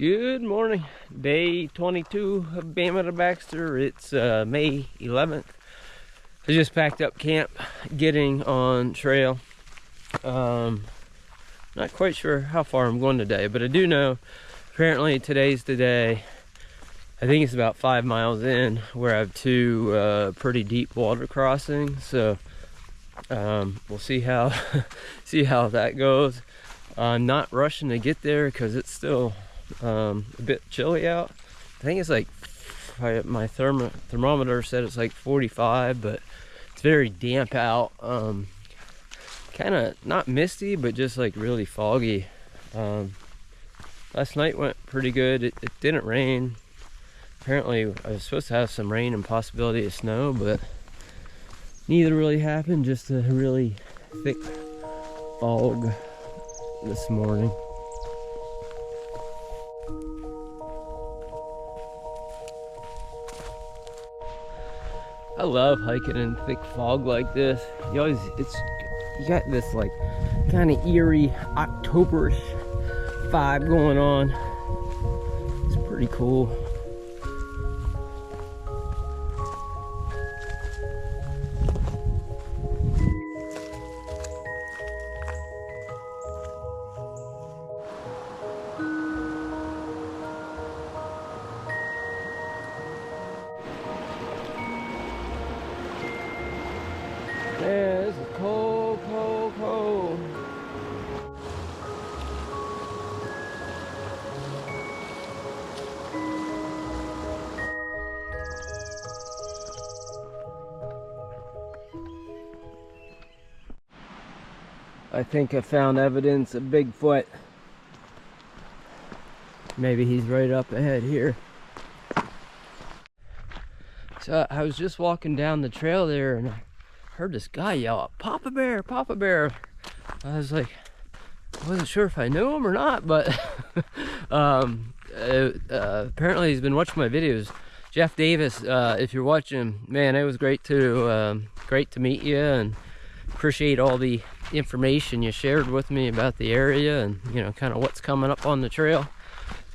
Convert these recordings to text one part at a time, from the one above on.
Good morning. Day 22 of Bama to Baxter. It's May 11th. I just packed up camp, getting on trail. Not quite sure how far I'm going today, but I do know apparently today's the day. I think it's about 5 miles in where I have two pretty deep water crossings. So we'll see how see how that goes. I'm not rushing to get there because it's still a bit chilly out. I think it's like, my thermometer said it's like 45, but it's very damp out. Kind of not misty, but just like really foggy. Last night went pretty good. It didn't rain. Apparently I was supposed to have some rain and possibility of snow, but neither really happened. Just a really thick fog this morning. I love hiking in thick fog like this. You got this like kind of eerie Octoberish vibe going on. It's pretty cool. Man, this is cold, cold, cold. I think I found evidence of Bigfoot. Maybe he's right up ahead here. So I was just walking down the trail there and I heard this guy yell out, "Papa bear, Papa bear." I was like, I wasn't sure if I knew him or not, but apparently he's been watching my videos. Jeff Davis, if you're watching, man, it was great to meet you, and appreciate all the information you shared with me about the area and, you know, kind of what's coming up on the trail.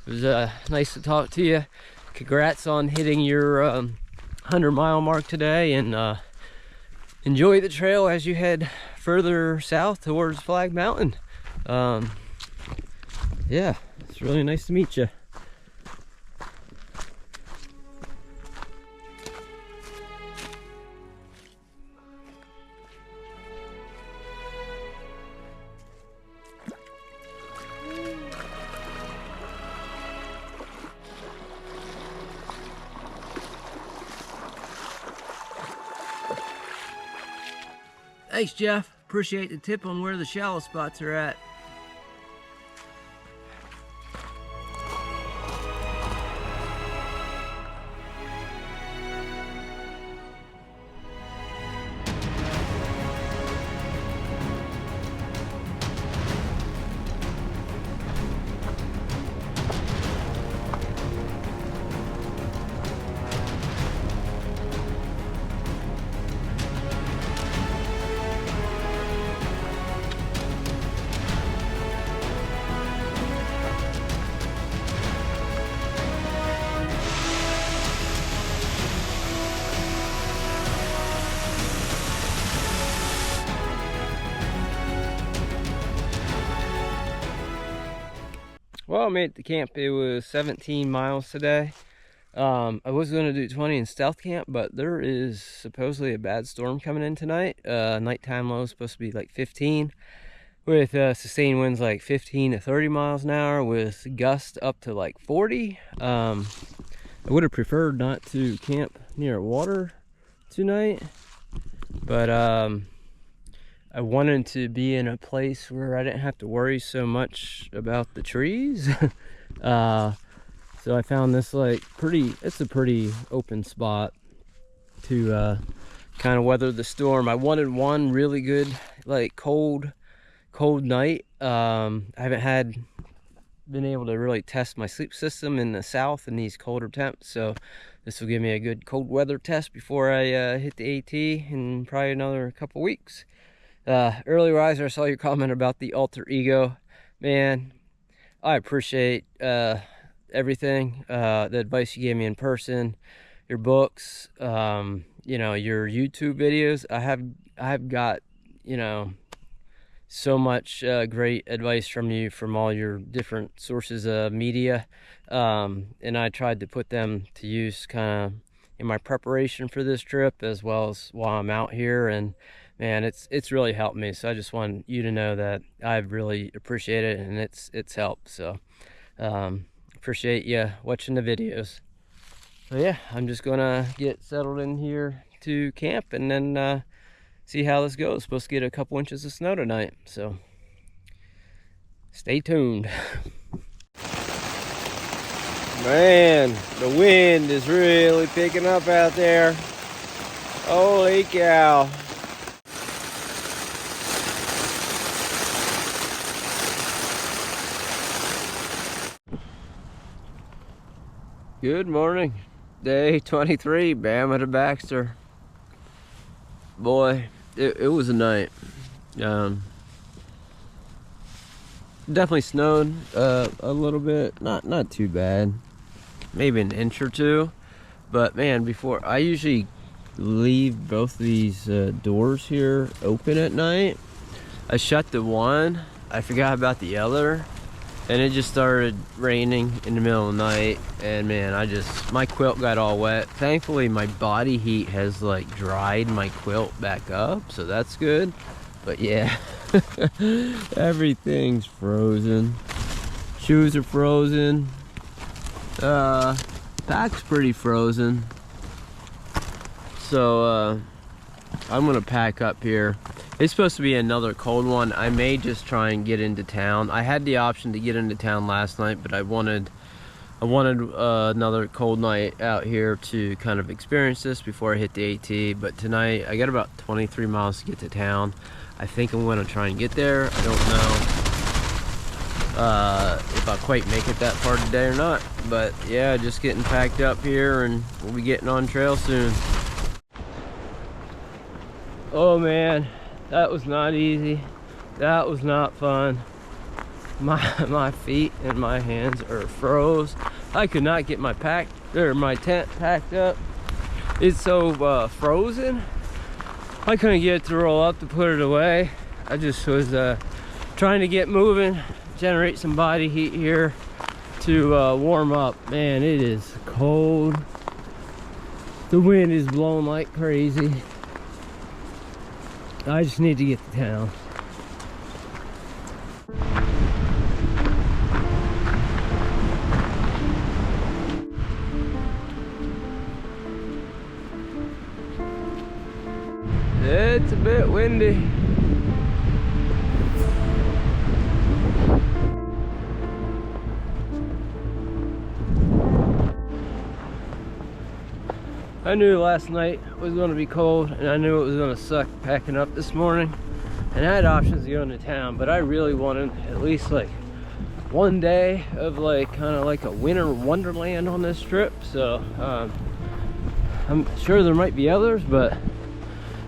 It was nice to talk to you. Congrats on hitting your 100-mile mark today, and enjoy the trail as you head further south towards Flagg Mountain. Yeah, it's really nice to meet you. Thanks, Jeff. Appreciate the tip on where the shallow spots are at. Well, I made it to camp. It was 17 miles today. I was going to do 20 in stealth camp, but there is supposedly a bad storm coming in tonight. Nighttime low is supposed to be like 15, with sustained winds like 15 to 30 miles an hour, with gusts up to like 40. I would have preferred not to camp near water tonight, but I wanted to be in a place where I didn't have to worry so much about the trees. So I found this like it's a pretty open spot to kind of weather the storm. I wanted one really good, like cold night. I haven't been able to really test my sleep system in the south in these colder temps, so this will give me a good cold weather test before I hit the AT in probably another couple weeks. Early riser, I saw your comment about the alter ego. Man, I appreciate everything, the advice you gave me in person, your books, you know, your YouTube videos. I've got, you know, so much great advice from you from all your different sources of media, and I tried to put them to use kind of in my preparation for this trip as well as while I'm out here, and man, it's really helped me. So I just want you to know that I really appreciate it, and it's helped. So appreciate you watching the videos. So yeah, I'm just gonna get settled in here to camp, and then see how this goes. Supposed to get a couple inches of snow tonight, so stay tuned. Man, the wind is really picking up out there. Holy cow. Good morning. Day 23, Bama to Baxter. Boy, it was a night. Definitely snowed a little bit, not too bad, maybe an inch or two. But man, before I usually leave both these doors here open at night. I shut the one, I forgot about the other, and it just started raining in the middle of the night, and man, my quilt got all wet. Thankfully my body heat has like dried my quilt back up, so that's good. But yeah, everything's frozen. Shoes are frozen. Pack's pretty frozen. So I'm gonna pack up here. It's supposed to be another cold one. I may just try and get into town. I had the option to get into town last night, but I wanted another cold night out here to kind of experience this before I hit the AT. But tonight I got about 23 miles to get to town. I think I'm gonna try and get there. I don't know if I'll quite make it that far today or not. But yeah, just getting packed up here, and we'll be getting on trail soon. Oh man, that was not easy. That was not fun. My feet and my hands are froze. I could not get my tent packed up. It's so frozen. I couldn't get it to roll up to put it away. I just was trying to get moving, generate some body heat here to warm up. Man, it is cold. The wind is blowing like crazy. I just need to get to town. It's a bit windy. I knew last night was going to be cold, and I knew it was going to suck packing up this morning, and I had options to go into town, but I really wanted at least like one day of like kind of like a winter wonderland on this trip. So I'm sure there might be others, but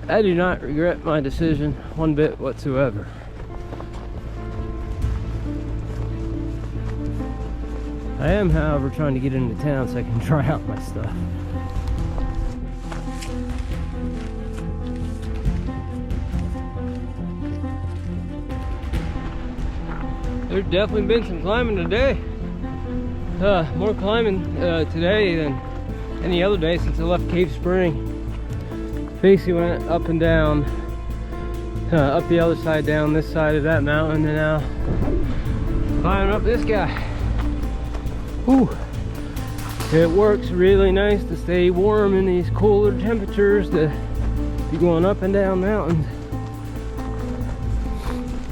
I do not regret my decision one bit whatsoever. I am, however, trying to get into town so I can try out my stuff. There's definitely been some climbing today. More climbing today than any other day since I left Cave Spring. Basically went up and down, up the other side, down this side of that mountain, and now climbing up this guy. Whew. It works really nice to stay warm in these cooler temperatures, to be going up and down mountains.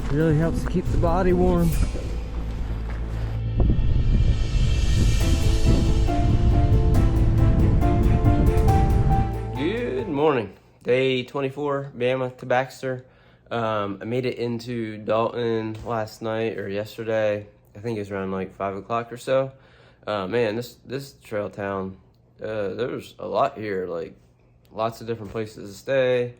It really helps to keep the body warm. Good morning. Day 24, Bama to Baxter. I made it into Dalton last night or yesterday. I think it was around like 5 o'clock or so. Man, this trail town, there's a lot here, like lots of different places to stay.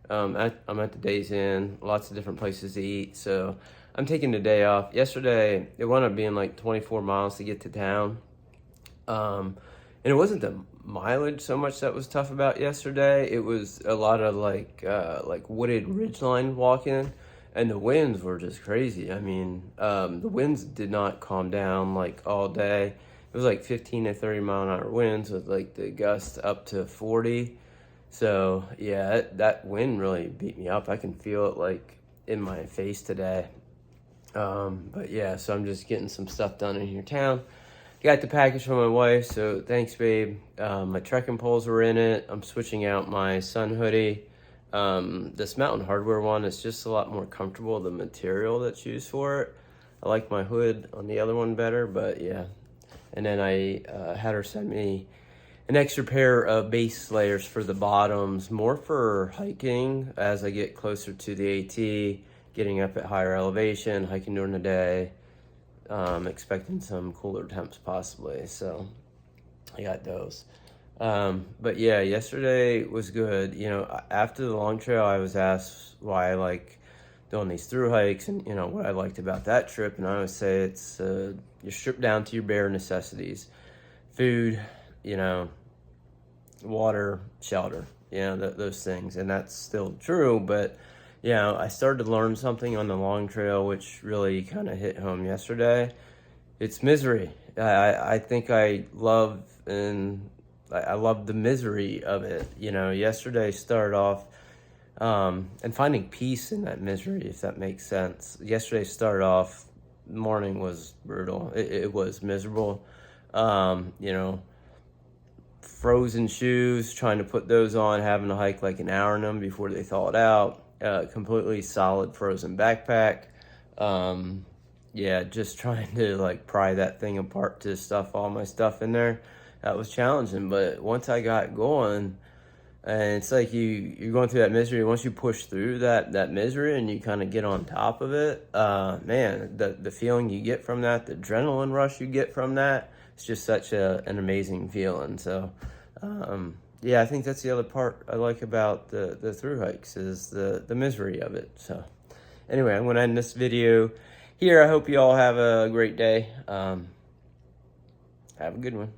I'm at the Days Inn, lots of different places to eat, so I'm taking the day off. Yesterday, it wound up being like 24 miles to get to town, And it wasn't the mileage so much that was tough about yesterday. It was a lot of like wooded ridgeline walking, and the winds were just crazy. I mean, the winds did not calm down like all day. It was like 15 to 30 mile an hour winds with like the gusts up to 40. So yeah, that wind really beat me up. I can feel it like in my face today. But yeah, so I'm just getting some stuff done in your town. Got the package from my wife, so thanks, babe. My trekking poles were in it. I'm switching out my sun hoodie. This Mountain Hardwear one is just a lot more comfortable, the material that's used for it. I like my hood on the other one better, but yeah. And then I had her send me an extra pair of base layers for the bottoms, more for hiking as I get closer to the AT, getting up at higher elevation, hiking during the day. Expecting some cooler temps possibly, so I got those. But yeah, yesterday was good. You know, after the long trail, I was asked why I like doing these through hikes and, you know, what I liked about that trip. And I always say it's, you're stripped down to your bare necessities: food, you know, water, shelter, you know, those things. And that's still true, but you know, I started to learn something on the long trail, which really kind of hit home yesterday. It's misery. I think I love the misery of it. You know, yesterday started off, and finding peace in that misery, if that makes sense. Yesterday started off, the morning was brutal. It was miserable. You know, frozen shoes, trying to put those on, having to hike like an hour in them before they thawed out. Completely solid frozen backpack. Yeah, just trying to like pry that thing apart to stuff all my stuff in there. That was challenging, but once I got going, and it's like you're going through that misery. Once you push through that misery and you kind of get on top of it, man, the feeling you get from that, the adrenaline rush you get from that, it's just such an amazing feeling. So yeah, I think that's the other part I like about the through hikes is the misery of it. So anyway, I'm going to end this video here. I hope you all have a great day. Have a good one.